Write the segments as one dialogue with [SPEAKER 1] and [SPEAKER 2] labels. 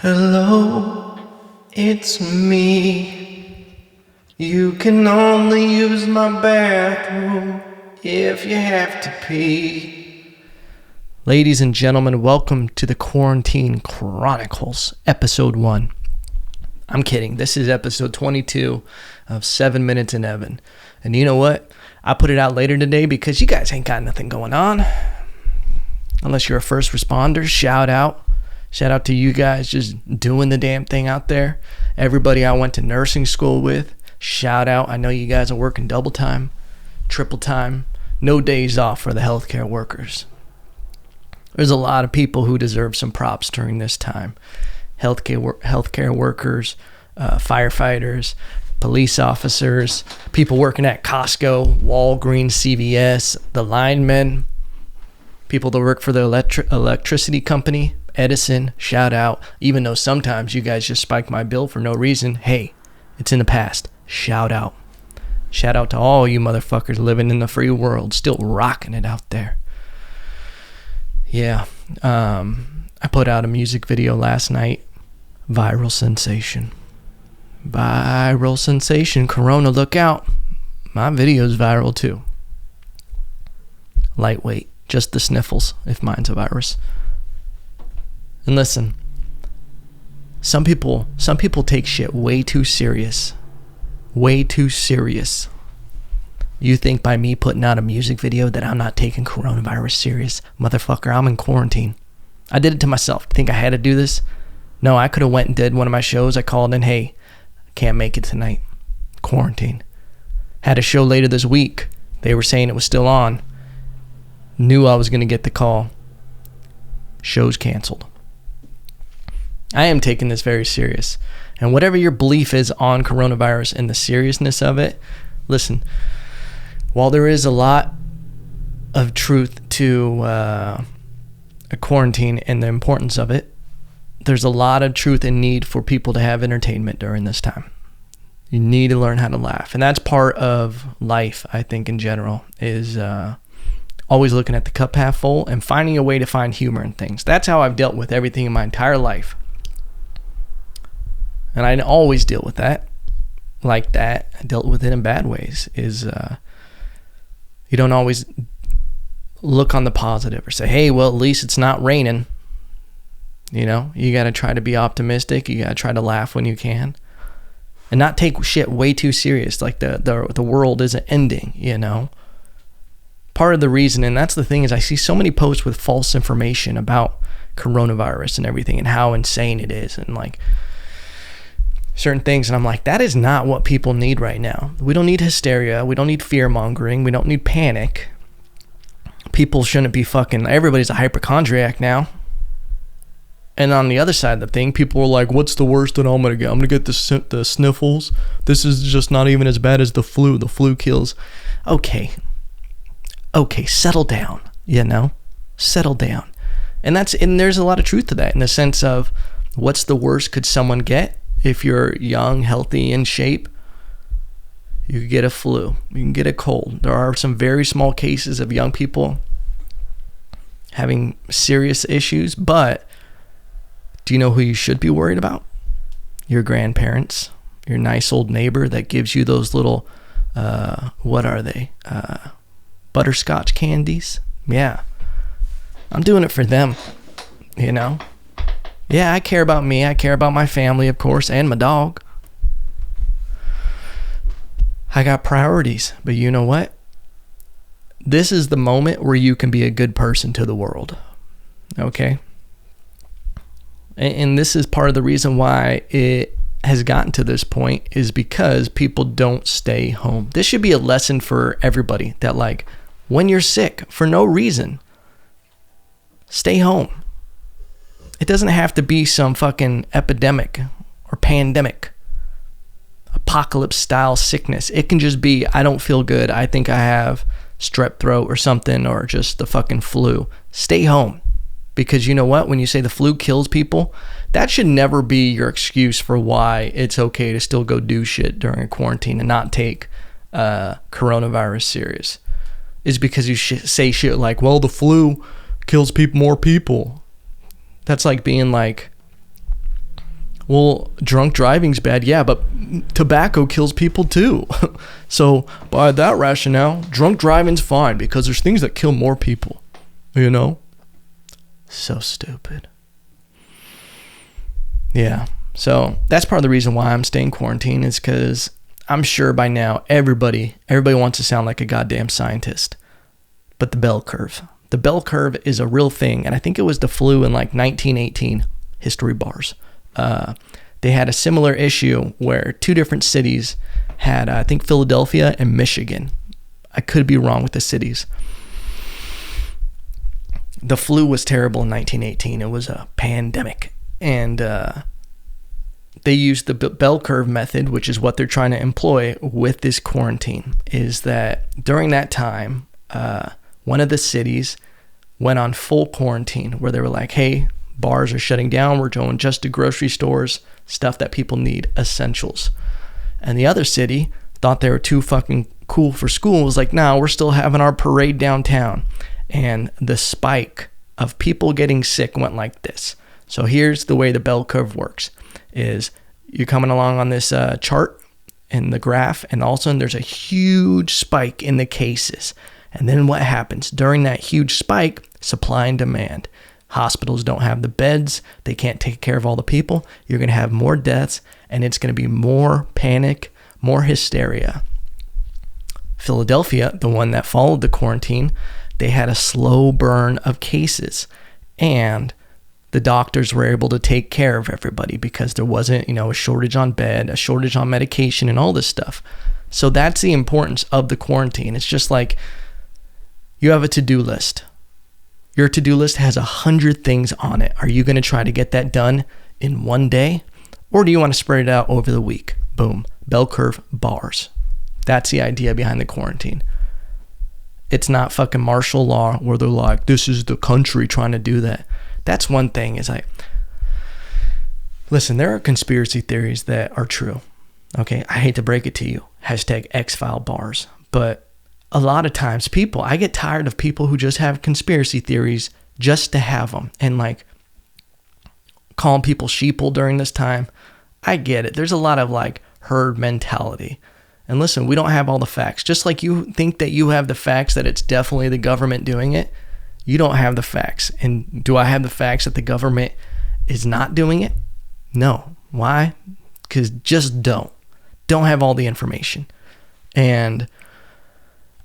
[SPEAKER 1] Hello, it's me. You can only use my bathroom if you have to pee. Ladies and gentlemen, welcome to the Quarantine Chronicles, episode 1. I'm kidding. This is episode 22 of 7 Minutes in Heaven. And you know what? I put it out later today because you guys ain't got nothing going on. Unless you're a first responder, shout out. Shout out to you guys just doing the damn thing out there. Everybody I went to nursing school with, shout out. I know you guys are working double time, triple time, no days off for the healthcare workers. There's a lot of people who deserve some props during this time. Healthcare workers, firefighters, police officers, people working at Costco, Walgreens, CVS, the linemen, people that work for the electricity company, Edison, shout out. Even though sometimes you guys just spike my bill for no reason, hey, it's in the past. Shout out. Shout out to all you motherfuckers living in the free world, still rocking it out there. Yeah, I put out a music video last night. Viral sensation. Viral sensation. Corona, look out. My video's viral too. Lightweight. Just the sniffles, if mine's a virus. And listen, some people take shit way too serious. Way too serious. You think by me putting out a music video that I'm not taking coronavirus serious? Motherfucker, I'm in quarantine. I did it to myself. Think I had to do this? No, I could have went and did one of my shows. I called in, hey, I can't make it tonight. Quarantine. Had a show later this week. They were saying it was still on. Knew I was going to get the call. Show's canceled. I am taking this very serious. And whatever your belief is on coronavirus and the seriousness of it, listen, while there is a lot of truth to a quarantine and the importance of it, there's a lot of truth and need for people to have entertainment during this time. You need to learn how to laugh. And that's part of life, I think, in general, is always looking at the cup half full and finding a way to find humor in things. That's how I've dealt with everything in my entire life. And I always deal with that like that. I dealt with it in bad ways. You don't always look on the positive or say, hey, well, at least it's not raining. You know, you got to try to be optimistic. You got to try to laugh when you can. And not take shit way too serious. Like the world isn't ending, you know. Part of the reason, and that's the thing, is I see so many posts with false information about coronavirus and everything and how insane it is and like certain things. And I'm like, that is not what people need right now. We don't need hysteria. We don't need fear mongering. We don't need panic. People shouldn't be everybody's a hypochondriac now. And on the other side of the thing, people are like, what's the worst that I'm going to get? I'm going to get the sniffles. This is just not even as bad as the flu. The flu kills. Okay, settle down, you know? Settle down. And there's a lot of truth to that in the sense of what's the worst could someone get if you're young, healthy, in shape? You could get a flu. You can get a cold. There are some very small cases of young people having serious issues, but do you know who you should be worried about? Your grandparents, your nice old neighbor that gives you those little, what are they? Butterscotch candies. Yeah. I'm doing it for them, you know? Yeah, I care about me. I care about my family, of course, and my dog. I got priorities. But you know what? This is the moment where you can be a good person to the world. Okay? And this is part of the reason why it has gotten to this point is because people don't stay home. This should be a lesson for everybody that, like, when you're sick for no reason, stay home. It doesn't have to be some fucking epidemic or pandemic, apocalypse style sickness. It can just be, I don't feel good. I think I have strep throat or something, or just the fucking flu. Stay home. Because you know what? When you say the flu kills people, that should never be your excuse for why it's okay to still go do shit during a quarantine and not take coronavirus serious. Is because you say shit like, well, the flu kills more people. That's like being like, Well, drunk driving's bad. Yeah, but tobacco kills people too. So by that rationale, drunk driving's fine because there's things that kill more people. You know? So stupid. Yeah. So that's part of the reason why I'm staying quarantined, is because I'm sure by now everybody wants to sound like a goddamn scientist. But the bell curve is a real thing. And I think it was the flu in like 1918, history bars. They had a similar issue where two different cities had, I think, Philadelphia and Michigan. I could be wrong with the cities. The flu was terrible in 1918. It was a pandemic. And they used the bell curve method, which is what they're trying to employ with this quarantine, is that during that time, one of the cities went on full quarantine where they were like, hey, bars are shutting down. We're going just to grocery stores, stuff that people need, essentials. And the other city thought they were too fucking cool for school. It was like, nah, we're still having our parade downtown. And the spike of people getting sick went like this. So here's the way the bell curve works, is you're coming along on this chart in the graph, and all of a sudden there's a huge spike in the cases. And then what happens? During that huge spike, supply and demand. Hospitals don't have the beds. They can't take care of all the people. You're going to have more deaths, and it's going to be more panic, more hysteria. Philadelphia, the one that followed the quarantine, they had a slow burn of cases, and the doctors were able to take care of everybody because there wasn't, a shortage on bed, a shortage on medication, and all this stuff. So that's the importance of the quarantine. It's just like you have a to-do list. Your to-do list has 100 things on it. Are you going to try to get that done in one day? Or do you want to spread it out over the week? Boom. Bell curve bars. That's the idea behind the quarantine. It's not fucking martial law where they're like, this is the country trying to do that. That's one thing, is listen, there are conspiracy theories that are true. Okay, I hate to break it to you. Hashtag X-File bars. But a lot of times I get tired of people who just have conspiracy theories just to have them. And like calling people sheeple during this time. I get it. There's a lot of like herd mentality. And listen, we don't have all the facts. Just like you think that you have the facts that it's definitely the government doing it, you don't have the facts. And do I have the facts that the government is not doing it? No. Why? Because just don't have all the information. And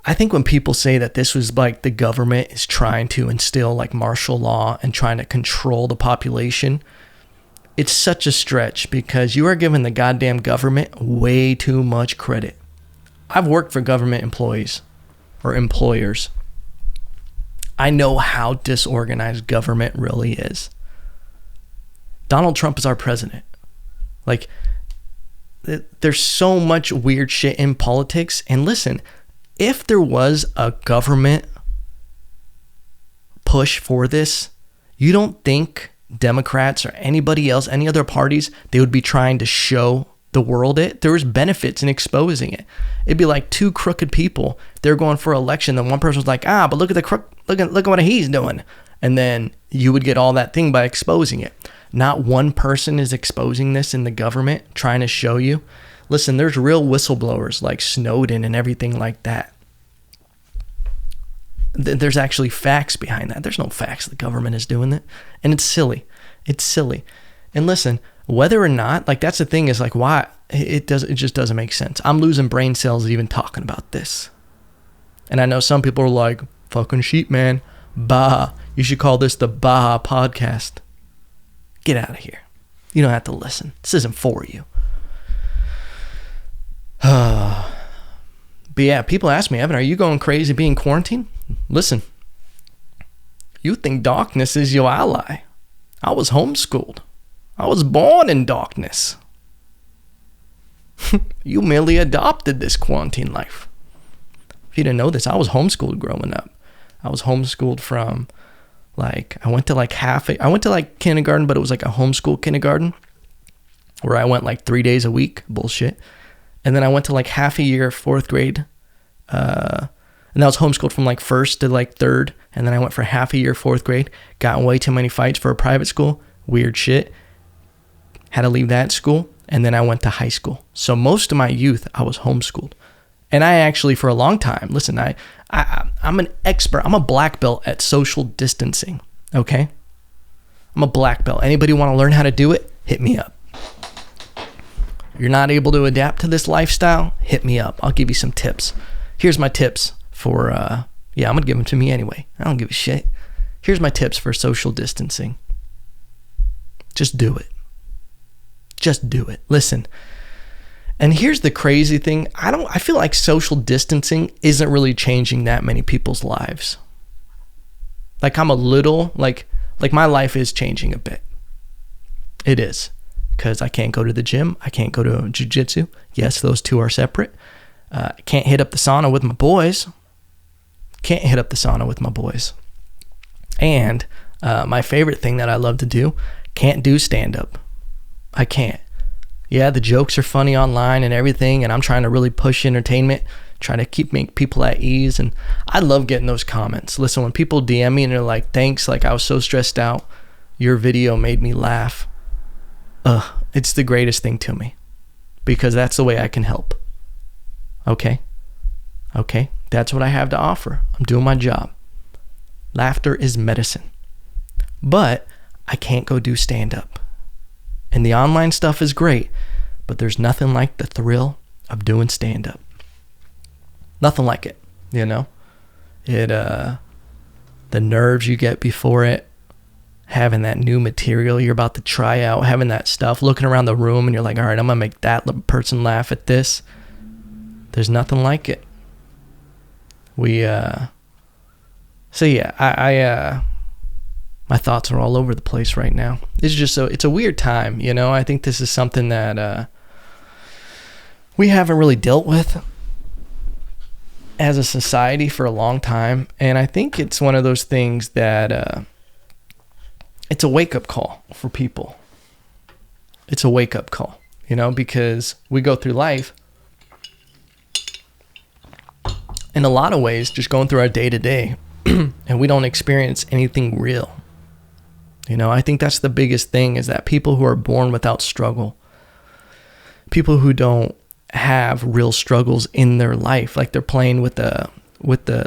[SPEAKER 1] I think when people say that this was like the government is trying to instill like martial law and trying to control the population, it's such a stretch, because you are giving the goddamn government way too much credit. I've worked for government employees or employers. I know how disorganized government really is. Donald Trump is our president. Like, there's so much weird shit in politics. And listen, if there was a government push for this, you don't think Democrats or anybody else, any other parties, they would be trying to show the world it? There was benefits in exposing it. It'd be like two crooked people. They're going for election. Then one person was like, but look at the crook. Look at what he's doing. And then you would get all that thing by exposing it. Not one person is exposing this in the government, trying to show you. Listen, there's real whistleblowers like Snowden and everything like that. There's actually facts behind that. There's no facts the government is doing it. And it's silly. It's silly. And listen, whether or not, like, that's the thing, is like, why it just doesn't make sense. I'm losing brain cells even talking about this. And I know some people are like, fucking sheep, man. Bah. You should call this the Bah podcast. Get out of here. You don't have to listen. This isn't for you. But yeah, people ask me, Evan, are you going crazy being quarantined? Listen, you think darkness is your ally. I was homeschooled. I was born in darkness. You merely adopted this quarantine life. If you didn't know this, I was homeschooled growing up. I was homeschooled from I went to kindergarten, but it was like a homeschool kindergarten where I went like 3 days a week. Bullshit. And then I went to like half a year, 4th grade. And I was homeschooled from like 1st to like 3rd. And then I went for half a year, 4th grade. Got in way too many fights for a private school. Weird shit. Had to leave that school, and then I went to high school. So most of my youth, I was homeschooled. And I actually, for a long time, listen, I'm an expert. I'm a black belt at social distancing, okay? I'm a black belt. Anybody want to learn how to do it? Hit me up. You're not able to adapt to this lifestyle? Hit me up. I'll give you some tips. Here's my tips for, I'm going to give them to me anyway. I don't give a shit. Here's my tips for social distancing. Just do it. Just do it. Listen. And here's the crazy thing. I feel like social distancing isn't really changing that many people's lives. Like I'm a little, like my life is changing a bit. It is. Because I can't go to the gym. I can't go to jiu-jitsu. Yes, those two are separate. I can't hit up the sauna with my boys. And my favorite thing that I love to do, can't do stand-up. I can't. Yeah, the jokes are funny online and everything, and I'm trying to really push entertainment, trying to make people at ease, and I love getting those comments. Listen, when people DM me and they're like, thanks, like I was so stressed out, your video made me laugh. It's the greatest thing to me, because that's the way I can help. Okay, that's what I have to offer. I'm doing my job. Laughter is medicine. But I can't go do stand-up. And the online stuff is great, but there's nothing like the thrill of doing stand-up. Nothing like it, you know? The nerves you get before it, having that new material you're about to try out, having that stuff, looking around the room and you're like, all right, I'm going to make that person laugh at this. There's nothing like it. My thoughts are all over the place right now. It's a weird time, you know? I think this is something that we haven't really dealt with as a society for a long time. And I think it's one of those things that it's a wake-up call for people. It's a wake-up call, you know, because we go through life in a lot of ways just going through our day-to-day and we don't experience anything real. You know, I think that's the biggest thing, is that people who are born without struggle, people who don't have real struggles in their life, like they're playing with the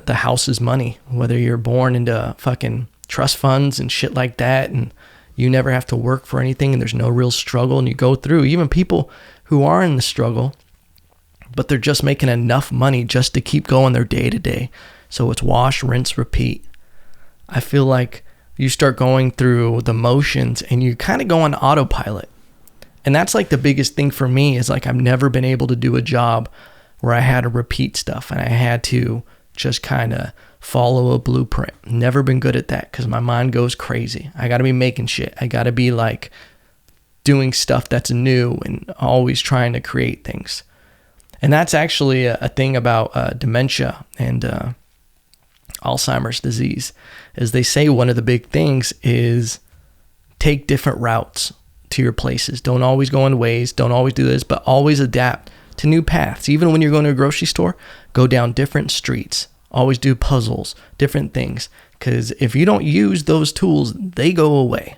[SPEAKER 1] house's money, whether you're born into fucking trust funds and shit like that, and you never have to work for anything, and there's no real struggle, and you go through, even people who are in the struggle, but they're just making enough money just to keep going their day to day. So it's wash, rinse, repeat. I feel like you start going through the motions and you kind of go on autopilot. And that's like the biggest thing for me, is like I've never been able to do a job where I had to repeat stuff and I had to just kind of follow a blueprint. Never been good at that, because my mind goes crazy. I got to be making shit. I got to be like doing stuff that's new and always trying to create things. And that's actually a thing about dementia and Alzheimer's disease, is they say one of the big things is take different routes to your places. Don't always go in ways, don't always do this, but always adapt to new paths. Even when you're going to a grocery store, go down different streets. Always do puzzles, different things. Because if you don't use those tools, they go away.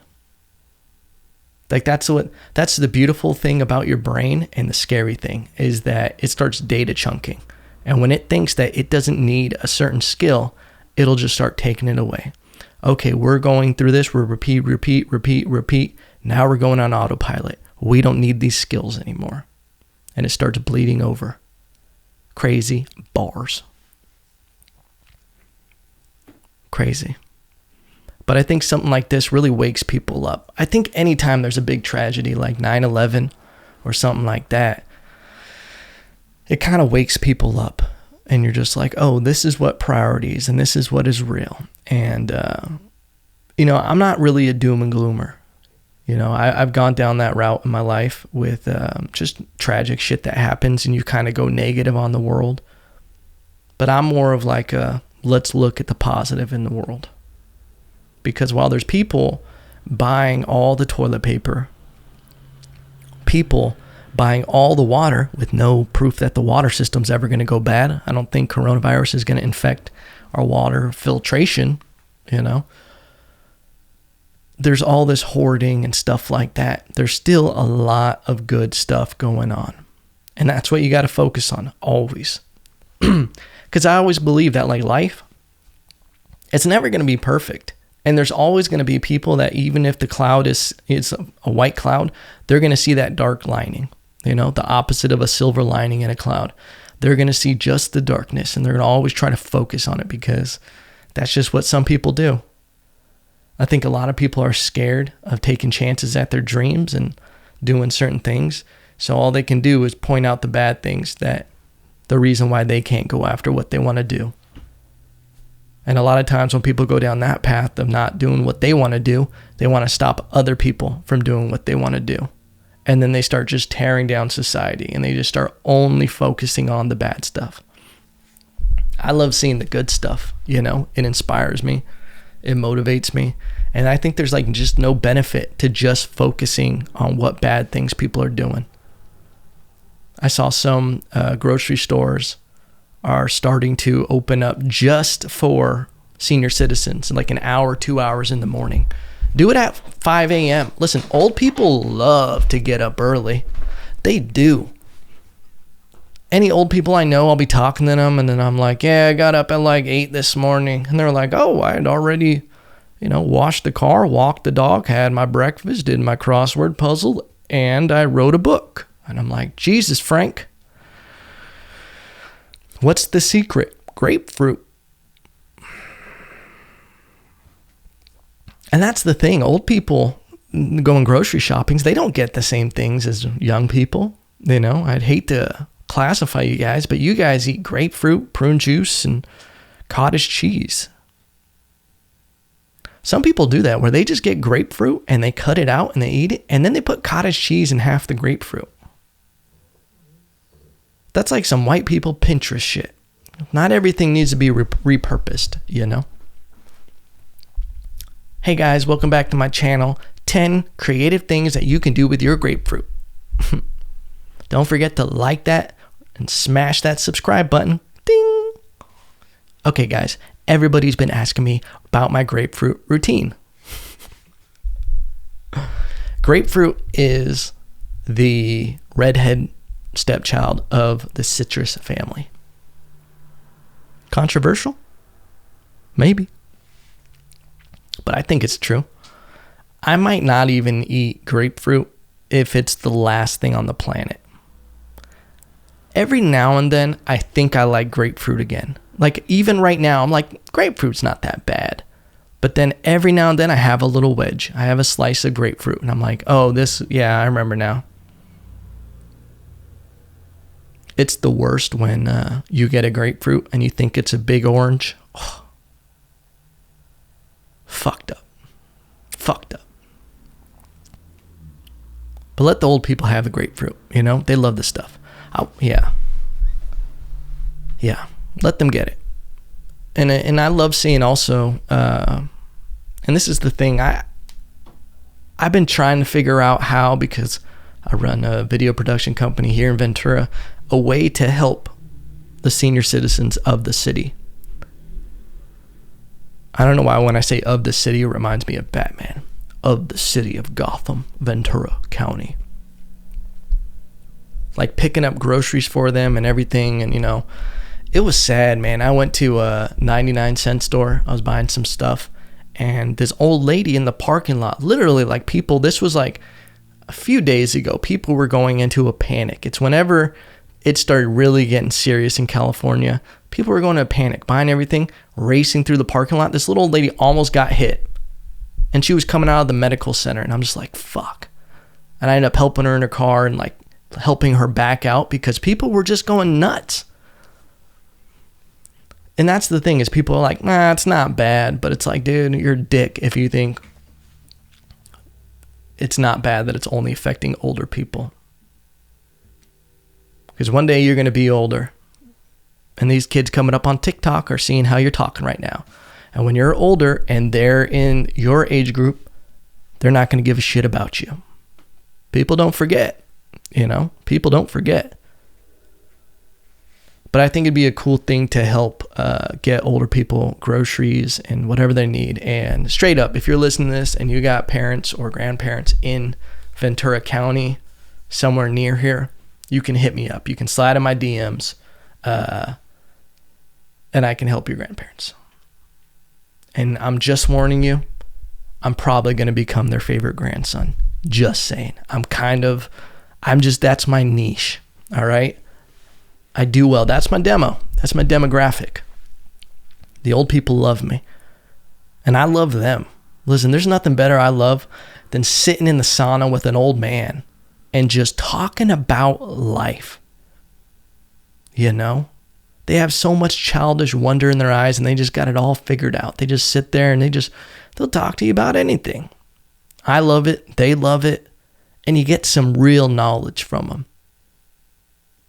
[SPEAKER 1] Like that's the beautiful thing about your brain, and the scary thing is that it starts data chunking. And when it thinks that it doesn't need a certain skill, it'll just start taking it away. Okay, we're going through this. We're repeat. Now we're going on autopilot. We don't need these skills anymore. And it starts bleeding over. Crazy bars. Crazy. But I think something like this really wakes people up. I think anytime there's a big tragedy like 9/11 or something like that, it kind of wakes people up. And you're just like, oh, this is what priorities, and this is what is real. And, I'm not really a doom and gloomer. You know, I've gone down that route in my life with just tragic shit that happens, and you kind of go negative on the world. But I'm more of like let's look at the positive in the world. Because while there's people buying all the toilet paper, people buying all the water with no proof that the water system's ever going to go bad. I don't think coronavirus is going to infect our water filtration, you know. there's all this hoarding and stuff like that, there's still a lot of good stuff going on. And that's what you got to focus on always. Because I always believe that like life, it's never going to be perfect. And there's always going to be people that even if the cloud is a white cloud, they're going to see that dark lining, you know, the opposite of a silver lining in a cloud. They're going to see just the darkness, and they're going to always try to focus on it because that's just what some people do. I think a lot of people are scared of taking chances at their dreams and doing certain things. So all they can do is point out the bad things, that the reason why they can't go after what they want to do. And a lot of times when people go down that path of not doing what they want to do, they want to stop other people from doing what they want to do. And then they start just tearing down society, and they just start only focusing on the bad stuff. I love seeing the good stuff, you know, it inspires me, it motivates me. And I think there's like just no benefit to just focusing on what bad things people are doing. I saw some grocery stores are starting to open up just for senior citizens, like an hour, 2 hours in the morning. Do it at 5 a.m. Listen, old people love to get up early. They do. Any old people I know, I'll be talking to them, and then I'm like, yeah, I got up at like 8 this morning. And they're like, oh, I had already, you know, washed the car, walked the dog, had my breakfast, did my crossword puzzle, and I wrote a book. And I'm like, Jesus, Frank, what's the secret? Grapefruit. And that's the thing. Old people going grocery shopping, they don't get the same things as young people. You know, I'd hate to classify you guys, but you guys eat grapefruit, prune juice, and cottage cheese. Some people do that where they just get grapefruit and they cut it out and they eat it, and then they put cottage cheese in half the grapefruit. That's like some white people Pinterest shit. Not everything needs to be repurposed, you know? Hey guys, welcome back to my channel. 10 creative things that you can do with your grapefruit. Don't forget to like that and smash that subscribe button. Ding! Okay guys, everybody's been asking me about my grapefruit routine. Grapefruit is the redhead stepchild of the citrus family. Controversial? Maybe. But I think it's true. I might not even eat grapefruit if it's the last thing on the planet. Every now and then, I think I like grapefruit again. Like, even right now, I'm like, grapefruit's not that bad. But then every now and then, I have a little wedge. I have a slice of grapefruit, and I'm like, oh, this, yeah, I remember now. It's the worst when you get a grapefruit and you think it's a big orange. Oh. Fucked up. But let the old people have the grapefruit, you know? They love this stuff. Yeah. Let them get it. And I love seeing also, and this is the thing, I've been trying to figure out how, because I run a video production company here in Ventura, a way to help the senior citizens of the city. I don't know why when I say of the city, it reminds me of Batman. Of the city of Gotham, Ventura County. Like picking up groceries for them and everything. And, you know, it was sad, man. I went to a 99-cent store. I was buying some stuff. And this old lady in the parking lot, literally like people, this was like a few days ago, people were going into a panic. It's whenever it started really getting serious in California. People were going to a panic, buying everything, racing through the parking lot. This little old lady almost got hit. And she was coming out of the medical center. And I'm just like, fuck. And I ended up helping her in her car and like helping her back out because people were just going nuts. And that's the thing is people are like, nah, it's not bad. But it's like, dude, you're a dick if you think it's not bad that it's only affecting older people. Because one day you're going to be older. And these kids coming up on TikTok are seeing how you're talking right now. And when you're older and they're in your age group, they're not going to give a shit about you. People don't forget, you know? People don't forget. But I think it'd be a cool thing to help get older people groceries and whatever they need. And straight up, if you're listening to this and you got parents or grandparents in Ventura County, somewhere near here, you can hit me up. You can slide in my DMs, and I can help your grandparents. And I'm just warning you, I'm probably going to become their favorite grandson. Just saying. That's my niche. All right. I do well. That's my demo. That's my demographic. The old people love me. And I love them. Listen, there's nothing better I love than sitting in the sauna with an old man and just talking about life. You know? They have so much childish wonder in their eyes and they just got it all figured out. They just sit there and they'll talk to you about anything. I love it. They love it. And you get some real knowledge from them.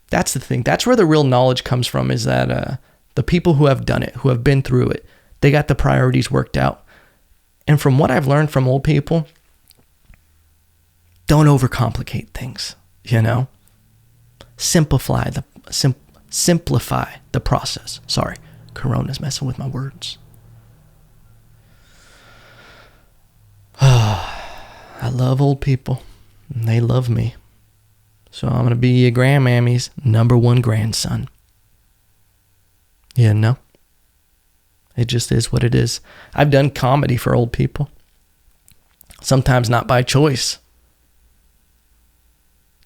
[SPEAKER 1] That's the thing. That's where the real knowledge comes from, is that the people who have done it, who have been through it, they got the priorities worked out. And from what I've learned from old people, don't overcomplicate things, you know? Simplify the process. Sorry, Corona's messing with my words. I love old people, and they love me. So I'm going to be your grandmammy's number one grandson. You know? It just is what it is. I've done comedy for old people. Sometimes not by choice.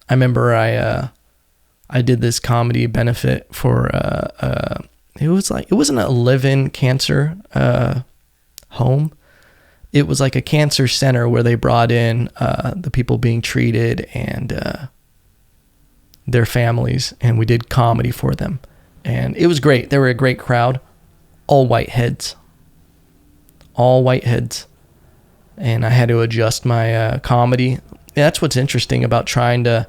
[SPEAKER 1] I remember I did this comedy benefit for it wasn't a live-in cancer home. It was like a cancer center where they brought in the people being treated and their families, and we did comedy for them. And it was great. They were a great crowd. All white heads. And I had to adjust my comedy. That's what's interesting about trying to...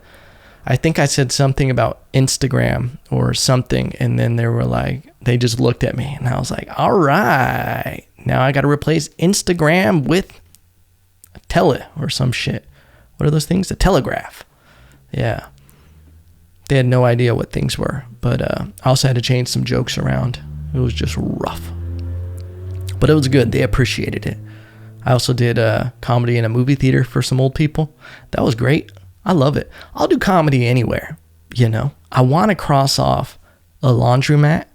[SPEAKER 1] I think I said something about Instagram or something, and then they just looked at me, and I was like, all right, now I got to replace Instagram with a tele or some shit. What are those things? A telegraph. Yeah. They had no idea what things were, but I also had to change some jokes around. It was just rough, but it was good. They appreciated it. I also did comedy in a movie theater for some old people. That was great. I love it. I'll do comedy anywhere, you know. I want to cross off a laundromat.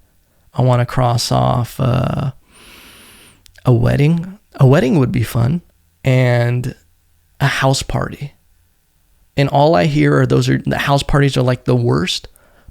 [SPEAKER 1] I want to cross off a wedding. A wedding would be fun, and a house party. And all I hear are the house parties are like the worst,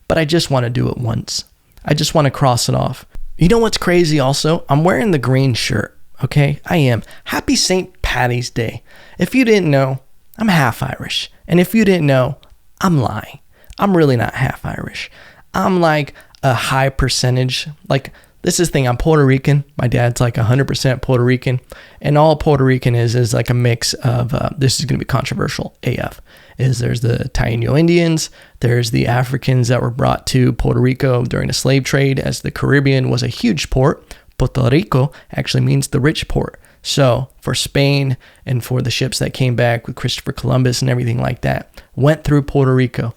[SPEAKER 1] but I just want to do it once. I just want to cross it off. You know what's crazy also? I'm wearing the green shirt, okay? I am. Happy St. Paddy's Day. If you didn't know, I'm half Irish. And if you didn't know, I'm lying. I'm really not half Irish. I'm like a high percentage, like this is the thing, I'm Puerto Rican. My dad's like 100% Puerto Rican. And all Puerto Rican is like a mix of, this is going to be controversial AF, there's the Taino Indians, there's the Africans that were brought to Puerto Rico during the slave trade, as the Caribbean was a huge port. Puerto Rico actually means the rich port. So for Spain and for the ships that came back with Christopher Columbus and everything like that, went through Puerto Rico,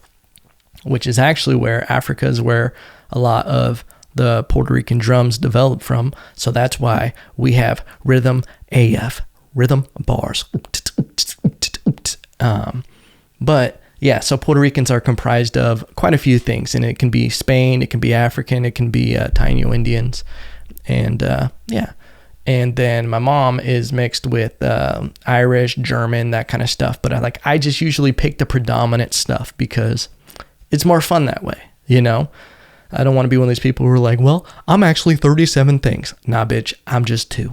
[SPEAKER 1] which is actually where Africa is where a lot of the Puerto Rican drums developed from. So that's why we have rhythm AF, rhythm bars. But yeah, so Puerto Ricans are comprised of quite a few things, and it can be Spain, it can be African, it can be Taino Indians, and yeah. And then my mom is mixed with Irish, German, that kind of stuff. But I just usually pick the predominant stuff because it's more fun that way, you know? I don't want to be one of these people who are like, well, I'm actually 37 things. Nah, bitch, I'm just 2.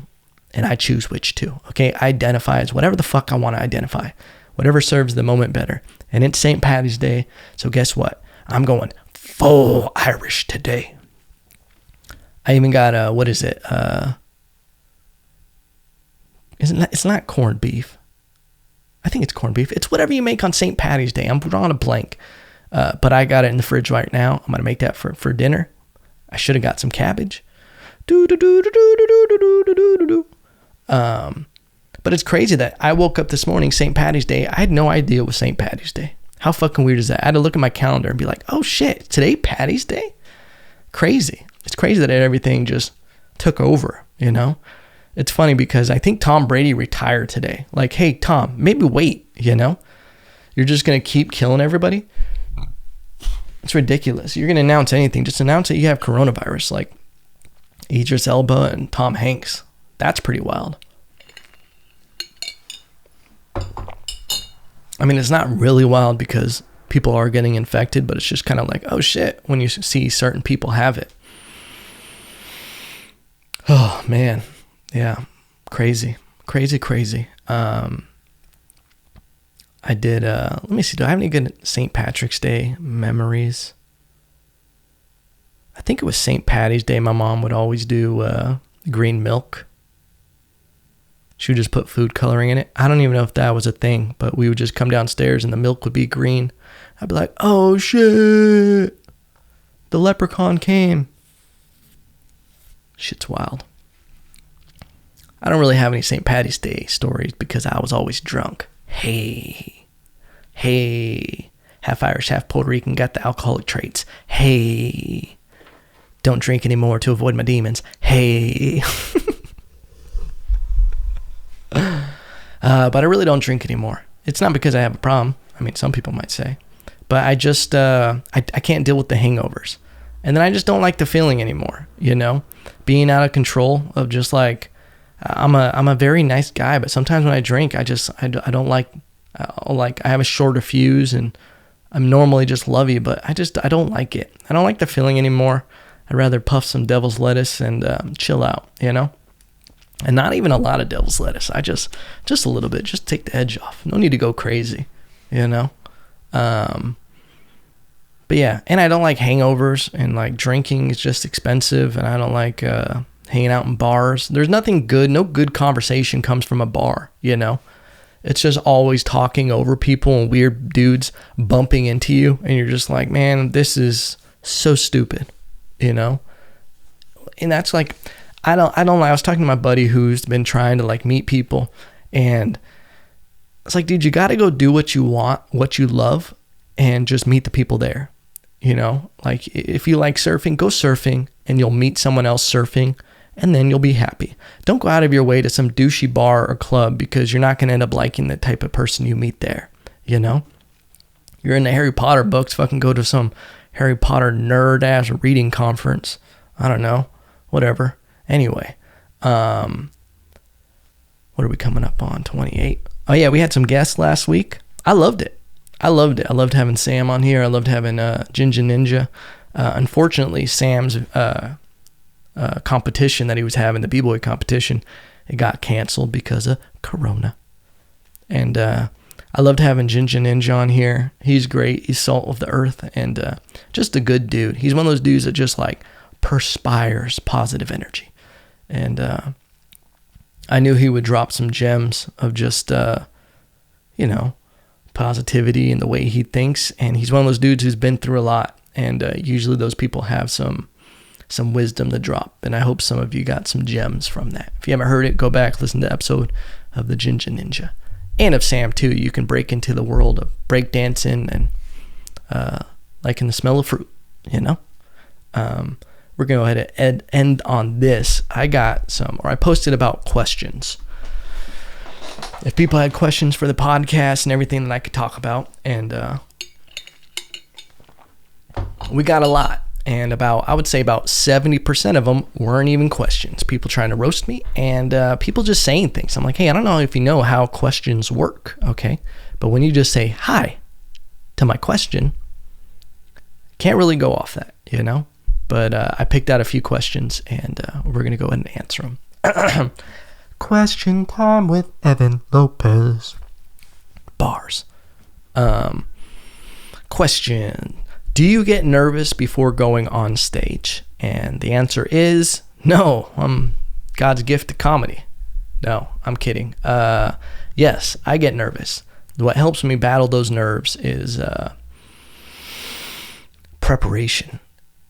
[SPEAKER 1] And I choose which 2, okay? I identify as whatever the fuck I want to identify. Whatever serves the moment better. And it's St. Paddy's Day, so guess what? I'm going full Irish today. I even got, what is it? It's not corned beef. I think it's corned beef. It's whatever you make on St. Paddy's Day. I'm drawing a blank. But I got it in the fridge right now. I'm going to make that for dinner. I should have got some cabbage. But it's crazy that I woke up this morning, St. Paddy's Day. I had no idea it was St. Paddy's Day. How fucking weird is that? I had to look at my calendar and be like, oh shit, today Paddy's Day? crazy. It's crazy that everything just took over, you know? It's funny because I think Tom Brady retired today. Like, hey, Tom, maybe wait, you know? You're just going to keep killing everybody? It's ridiculous. You're going to announce anything. Just announce that you have coronavirus, like Idris Elba and Tom Hanks. That's pretty wild. I mean, it's not really wild because people are getting infected, but it's just kind of like, oh shit, when you see certain people have it. Oh, man. Yeah. Crazy. I did, let me see, do I have any good St. Patrick's Day memories? I think it was St. Patty's Day. My mom would always do green milk. She would just put food coloring in it. I don't even know if that was a thing, but we would just come downstairs and the milk would be green. I'd be like, oh shit, the leprechaun came. Shit's wild. I don't really have any St. Patty's Day stories because I was always drunk. Hey, half Irish, half Puerto Rican, got the alcoholic traits. Hey, don't drink anymore to avoid my demons. Hey. But I really don't drink anymore. It's not because I have a problem. I mean, some people might say. But I just, I can't deal with the hangovers. And then I just don't like the feeling anymore, you know? Being out of control of just like, I'm a very nice guy, but sometimes when I drink, I don't like, I have a shorter fuse and I'm normally just lovey, but I don't like it. I don't like the feeling anymore. I'd rather puff some devil's lettuce and chill out, you know? And not even a lot of devil's lettuce. I just a little bit, just take the edge off. No need to go crazy, you know? But yeah, and I don't like hangovers, and like drinking is just expensive, and I don't like hanging out in bars. There's nothing good, no good conversation comes from a bar, you know? It's just always talking over people and weird dudes bumping into you, and you're just like, man, this is so stupid, you know? And that's like, I don't lie. I was talking to my buddy who's been trying to like meet people, and it's like, dude, you got to go do what you want, what you love, and just meet the people there. You know, like if you like surfing, go surfing and you'll meet someone else surfing and then you'll be happy. Don't go out of your way to some douchey bar or club because you're not going to end up liking the type of person you meet there. You know, you're in the Harry Potter books, fucking go to some Harry Potter nerd ass reading conference. I don't know, whatever. Anyway, what are we coming up on? 28. Oh yeah, we had some guests last week. I loved it. I loved having Sam on here. I loved having Ginger Ninja. Unfortunately, Sam's competition that he was having, the B-Boy competition, it got canceled because of Corona. And I loved having Ginger Ninja on here. He's great. He's salt of the earth and just a good dude. He's one of those dudes that just like perspires positive energy. And I knew he would drop some gems of just, you know, positivity and the way he thinks. And he's one of those dudes who's been through a lot. And usually those people have some wisdom to drop. And I hope some of you got some gems from that. If you haven't heard it, go back, listen to the episode of the Ginger Ninja. And of Sam, too. You can break into the world of breakdancing and liking the smell of fruit, you know? We're going to go ahead and end on this. I posted about questions. If people had questions for the podcast and everything that I could talk about, and we got a lot, and I would say about 70% of them weren't even questions. People trying to roast me, and people just saying things. I'm like, hey, I don't know if you know how questions work, okay? But when you just say hi to my question, can't really go off that, you know? But I picked out a few questions, and we're going to go ahead and answer them. Question time with Evan Lopez. Bars. Question. Do you get nervous before going on stage? And the answer is no. I'm God's gift to comedy. No, I'm kidding. Yes, I get nervous. What helps me battle those nerves is preparation.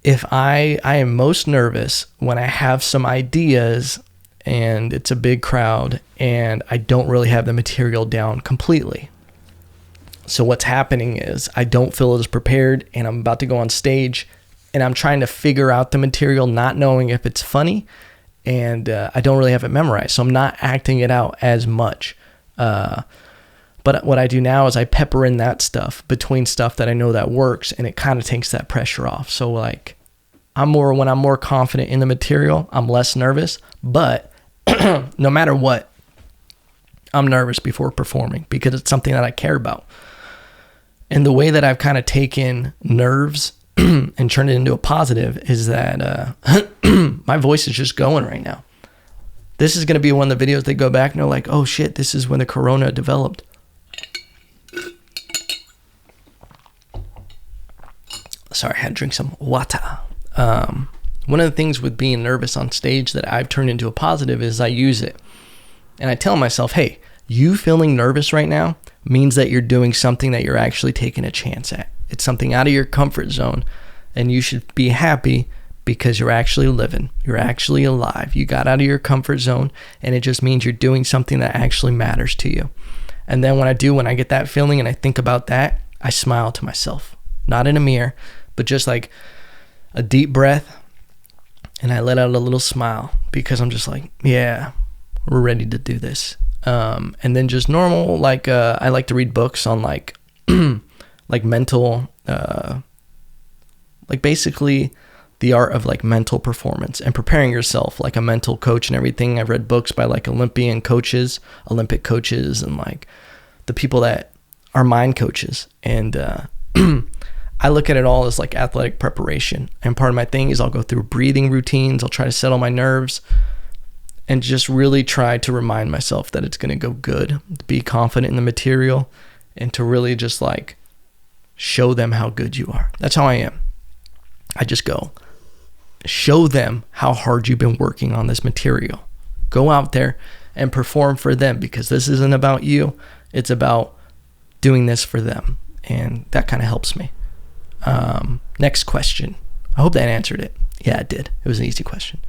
[SPEAKER 1] If I am most nervous when I have some ideas and it's a big crowd and I don't really have the material down completely. So what's happening is I don't feel as prepared and I'm about to go on stage and I'm trying to figure out the material, not knowing if it's funny, and I don't really have it memorized, so I'm not acting it out as much. But what I do now is I pepper in that stuff between stuff that I know that works, and it kind of takes that pressure off. So like, when I'm more confident in the material, I'm less nervous. But no matter what, I'm nervous before performing because it's something that I care about. And the way that I've kind of taken nerves and turned it into a positive is that my voice is just going right now. This is going to be one of the videos they go back and they're like, oh shit, this is when the corona developed. Sorry, I had to drink some water. One of the things with being nervous on stage that I've turned into a positive is I use it. And I tell myself, hey, you feeling nervous right now means that you're doing something that you're actually taking a chance at. It's something out of your comfort zone, and you should be happy because you're actually living. You're actually alive. You got out of your comfort zone, and it just means you're doing something that actually matters to you. And then when I get that feeling and I think about that, I smile to myself. Not in a mirror, but just like a deep breath, and I let out a little smile because I'm just like, yeah, we're ready to do this. And then just normal, like I like to read books on like like mental, like basically the art of like mental performance and preparing yourself like a mental coach and everything. I've read books by like Olympic coaches, and like the people that are mind coaches. And I look at it all as like athletic preparation. And part of my thing is I'll go through breathing routines. I'll try to settle my nerves and just really try to remind myself that it's going to go good, be confident in the material, and to really just like show them how good you are. That's how I am. I just go, show them how hard you've been working on this material. Go out there and perform for them because this isn't about you. It's about doing this for them. And that kind of helps me. Next question. I hope that answered it. Yeah, it did. It was an easy question.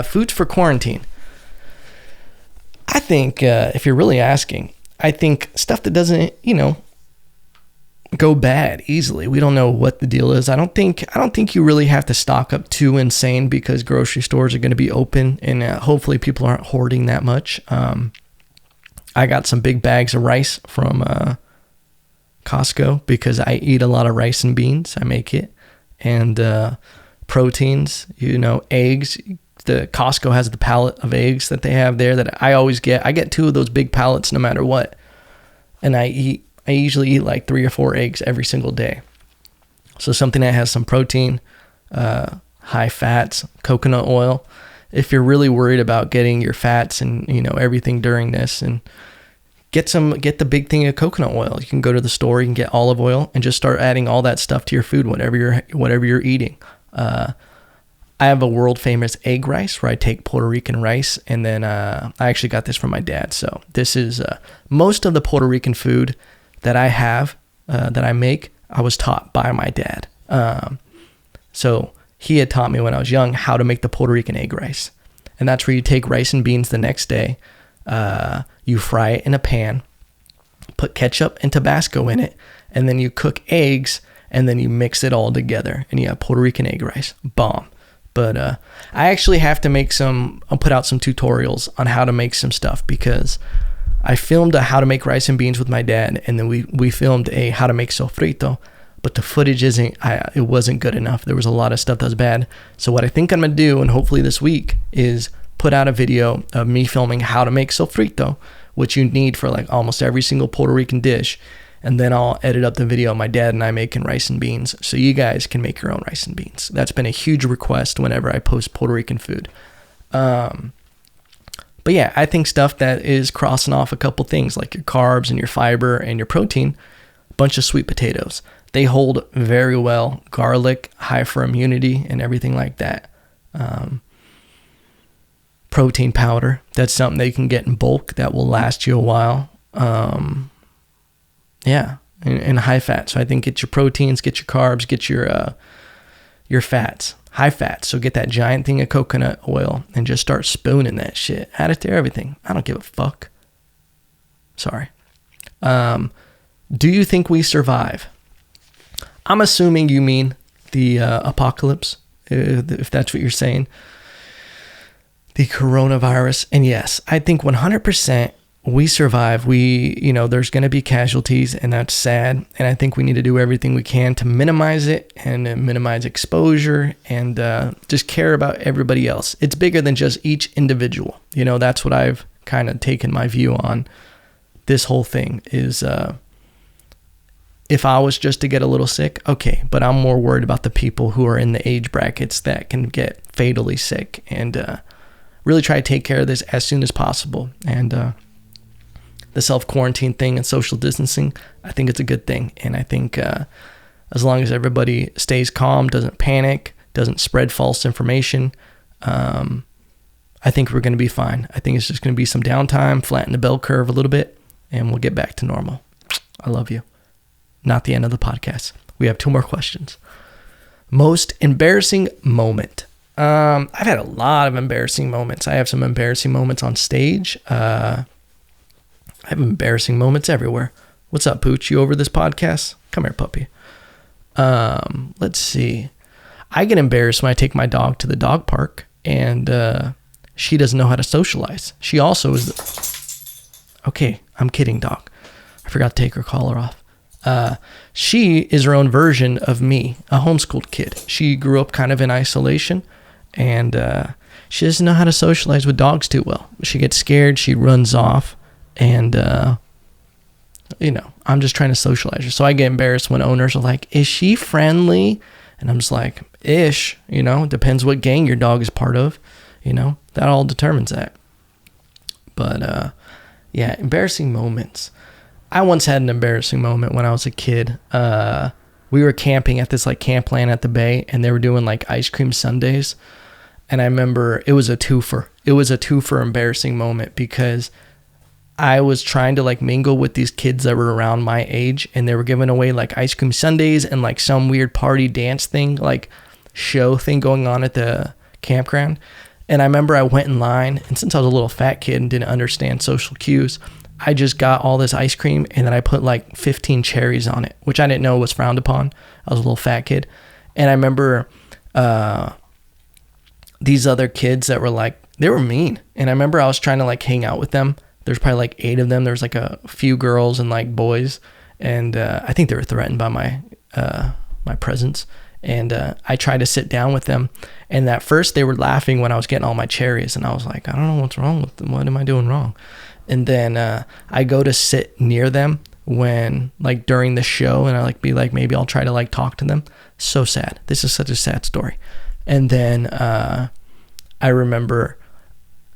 [SPEAKER 1] Foods for quarantine. I think if you're really asking, I think stuff that doesn't, go bad easily. We don't know what the deal is. I don't think you really have to stock up too insane because grocery stores are going to be open and hopefully people aren't hoarding that much. I got some big bags of rice from Costco because I eat a lot of rice and beans. I make it. And proteins, eggs. The Costco has the pallet of eggs that they have there that I always get. I get 2 of those big pallets no matter what. And I usually eat like 3 or 4 eggs every single day. So something that has some protein, high fats, coconut oil. If you're really worried about getting your fats and, everything during this, and get the big thing of coconut oil. You can go to the store, you can get olive oil and just start adding all that stuff to your food, whatever you're eating. I have a world famous egg rice where I take Puerto Rican rice, and then I actually got this from my dad. So this is most of the Puerto Rican food that I have, that I make, I was taught by my dad. So he had taught me when I was young how to make the Puerto Rican egg rice. And that's where you take rice and beans the next day. You fry it in a pan, put ketchup and Tabasco in it, and then you cook eggs, and then you mix it all together, and you have Puerto Rican egg rice. Bomb. But I actually have to I'll put out some tutorials on how to make some stuff because I filmed a how to make rice and beans with my dad, and then we filmed a how to make sofrito, but the footage it wasn't good enough. There was a lot of stuff that was bad. So what I think I'm going to do, and hopefully this week, is put out a video of me filming how to make sofrito, which you need for like almost every single Puerto Rican dish. And then I'll edit up the video of my dad and I making rice and beans so you guys can make your own rice and beans. That's been a huge request whenever I post Puerto Rican food. But yeah, I think stuff that is crossing off a couple things like your carbs and your fiber and your protein, a bunch of sweet potatoes. They hold very well. Garlic, high for immunity and everything like that. Protein powder, that's something that you can get in bulk that will last you a while. Yeah, and high fat. So I think get your proteins, get your carbs, get your fats, high fat. So get that giant thing of coconut oil and just start spooning that shit. Add it to everything. I don't give a fuck. Sorry. Do you think we survive? I'm assuming you mean the apocalypse, if that's what you're saying, the coronavirus. And yes, I think 100% we survive. There's going to be casualties, and that's sad. And I think we need to do everything we can to minimize it and minimize exposure and just care about everybody else. It's bigger than just each individual. That's what I've kind of taken my view on this whole thing is, if I was just to get a little sick, okay, but I'm more worried about the people who are in the age brackets that can get fatally sick, and really try to take care of this as soon as possible. And the self-quarantine thing and social distancing, I think it's a good thing. And I think as long as everybody stays calm, doesn't panic, doesn't spread false information, I think we're going to be fine. I think it's just going to be some downtime, flatten the bell curve a little bit, and we'll get back to normal. I love you. Not the end of the podcast. We have 2 more questions. Most embarrassing moment. I've had a lot of embarrassing moments. I have some embarrassing moments on stage. I have embarrassing moments everywhere. What's up, Pooch? You over this podcast? Come here, puppy. Let's see. I get embarrassed when I take my dog to the dog park, and she doesn't know how to socialize. She also is... Okay, I'm kidding, dog. I forgot to take her collar off. She is her own version of me, a homeschooled kid. She grew up kind of in isolation, and she doesn't know how to socialize with dogs too well. She gets scared, she runs off, and I'm just trying to socialize her. So I get embarrassed when owners are like, is she friendly? And I'm just like, ish, depends what gang your dog is part of, that all determines that. But yeah, embarrassing moments. I once had an embarrassing moment when I was a kid. We were camping at this campland at the bay, and they were doing ice cream sundaes. And I remember it was a twofer. It was a twofer embarrassing moment because I was trying to mingle with these kids that were around my age, and they were giving away ice cream sundaes and some weird party dance thing, show thing going on at the campground. And I remember I went in line, and since I was a little fat kid and didn't understand social cues, I just got all this ice cream, and then I put 15 cherries on it, which I didn't know was frowned upon. I was a little fat kid. And I remember these other kids that were they were mean. And I remember I was trying to hang out with them. There's probably 8 of them. There's a few girls and boys. And I think they were threatened by my presence. And I tried to sit down with them. And at first they were laughing when I was getting all my cherries. And I was like, I don't know what's wrong with them. What am I doing wrong? And then I go to sit near them when during the show, and I maybe I'll try to talk to them. So sad. This is such a sad story. And then I remember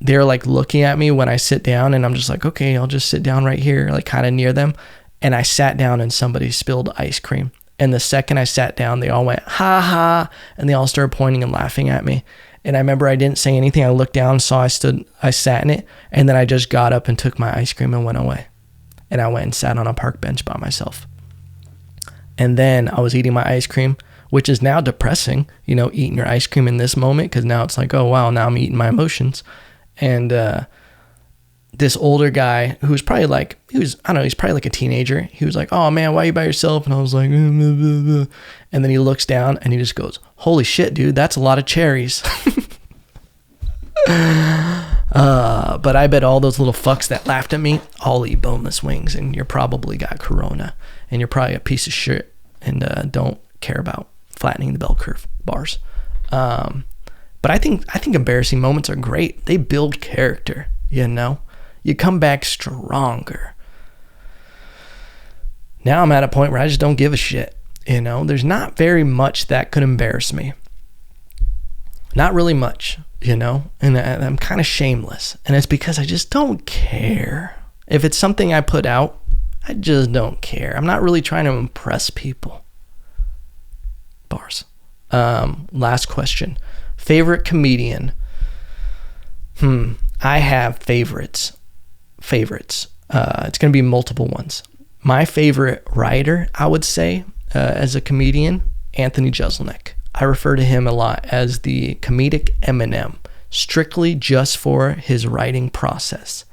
[SPEAKER 1] they're looking at me when I sit down, and I'm just okay, I'll just sit down right here, kind of near them. And I sat down, and somebody spilled ice cream. And the second I sat down, they all went, ha ha, and they all started pointing and laughing at me. And I remember I didn't say anything. I looked down, saw I sat in it, and then I just got up and took my ice cream and went away. And I went and sat on a park bench by myself. And then I was eating my ice cream, which is now depressing, eating your ice cream in this moment, because now it's oh, wow, now I'm eating my emotions. And this older guy who was probably he's probably a teenager. He was oh man, why are you by yourself? And I was like, blah, blah, blah. And then he looks down and he just goes, holy shit, dude, that's a lot of cherries. But I bet all those little fucks that laughed at me all eat boneless wings, and you're probably got corona, and you're probably a piece of shit and don't care about flattening the bell curve bars. But I think embarrassing moments are great. They build character, You come back stronger. Now I'm at a point where I just don't give a shit. There's not very much that could embarrass me. Not really much, and I'm kind of shameless. And it's because I just don't care. If it's something I put out, I just don't care. I'm not really trying to impress people. Bars. Last question. Favorite comedian? I have favorites. It's going to be multiple ones. My favorite writer, I would say, as a comedian, Anthony Jeselnik. I refer to him a lot as the comedic Eminem, strictly just for his writing process.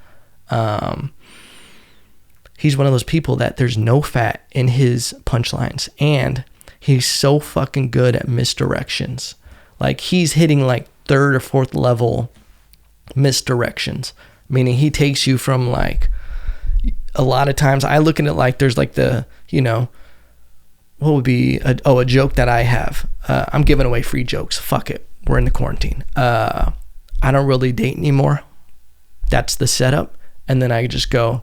[SPEAKER 1] He's one of those people that there's no fat in his punchlines, and He's so fucking good at misdirections. Like, he's hitting like 3rd or 4th level misdirections, meaning he takes you from like, a lot of times I look at it like there's like the, you know, what would be a joke that I have. I'm giving away free jokes. Fuck it. We're in the quarantine. I don't really date anymore. That's the setup. And then I just go,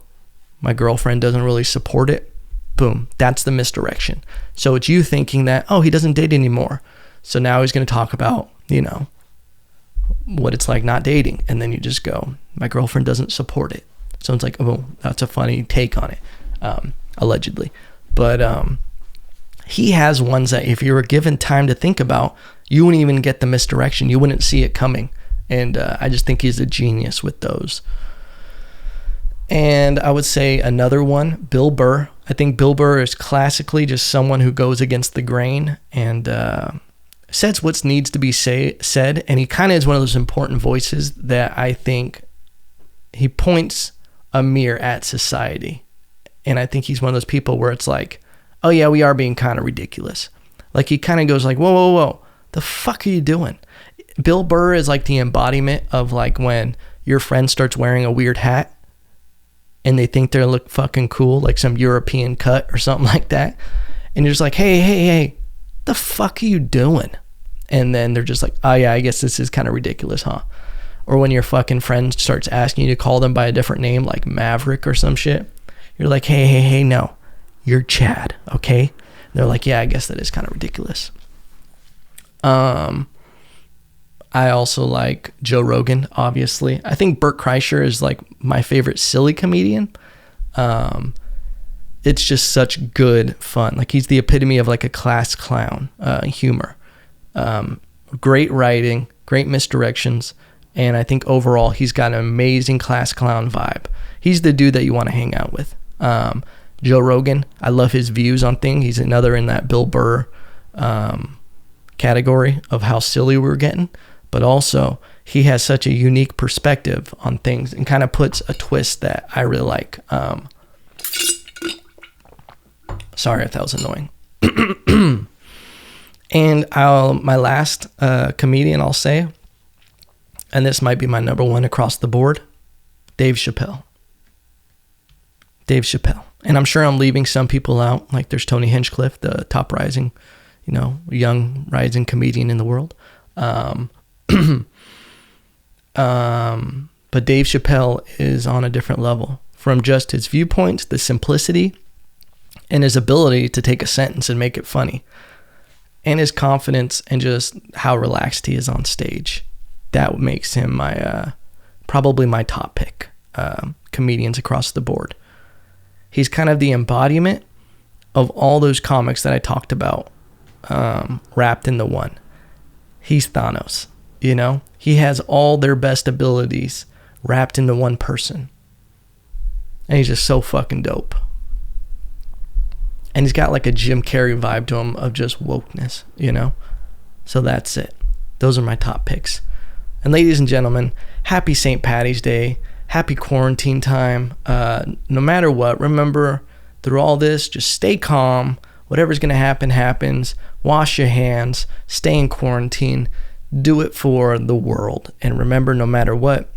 [SPEAKER 1] my girlfriend doesn't really support it. Boom. That's the misdirection. So it's you thinking that, oh, he doesn't date anymore. So now he's going to talk about, you know, what it's like not dating. And then you just go, my girlfriend doesn't support it. So it's like, oh, that's a funny take on it. Allegedly. But he has ones that if you were given time to think about, you wouldn't even get the misdirection. You wouldn't see it coming. And I just think he's a genius with those. And I would say another one, Bill Burr. I think Bill Burr is classically just someone who goes against the grain and says what needs to be said. And he kind of is one of those important voices that I think he points a mirror at society. And I think he's one of those people where it's like, oh yeah, we are being kind of ridiculous. Like, he kind of goes like, whoa, whoa, whoa, the fuck are you doing? Bill Burr is like the embodiment of like when your friend starts wearing a weird hat and they think they look fucking cool, like some European cut or something like that. And you're just like, hey, the fuck are you doing? And then they're just like, oh yeah, I guess this is kind of ridiculous, huh? Or when your fucking friend starts asking you to call them by a different name, like Maverick or some shit. You're like, hey, no, you're Chad, okay? And they're like, yeah, I guess that is kind of ridiculous. I also like Joe Rogan, obviously. I think Bert Kreischer is like my favorite silly comedian. It's just such good fun. Like, he's the epitome of like a class clown humor. Great writing, great misdirections. And I think overall he's got an amazing class clown vibe. He's the dude that you want to hang out with. Joe Rogan, I love his views on things. He's another in that Bill Burr category of how silly we're getting. But also, he has such a unique perspective on things and kind of puts a twist that I really like. Sorry if that was annoying. And my last comedian I'll say, and this might be my number one across the board, Dave Chappelle. Dave Chappelle. And I'm sure I'm leaving some people out. Like, there's Tony Hinchcliffe, the top rising, young rising comedian in the world. But Dave Chappelle is on a different level from just his viewpoints, the simplicity, and his ability to take a sentence and make it funny, and his confidence and just how relaxed he is on stage. That makes him my probably my top pick comedians across the board. He's kind of the embodiment of all those comics that I talked about wrapped into one. He's Thanos, He has all their best abilities wrapped into one person. And he's just so fucking dope. And he's got like a Jim Carrey vibe to him of just wokeness, So that's it. Those are my top picks. And ladies and gentlemen, happy St. Paddy's Day. Happy quarantine time. No matter what, remember, through all this, just stay calm. Whatever's going to happen, happens. Wash your hands. Stay in quarantine. Do it for the world. And remember, no matter what,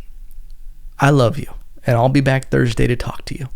[SPEAKER 1] I love you. And I'll be back Thursday to talk to you.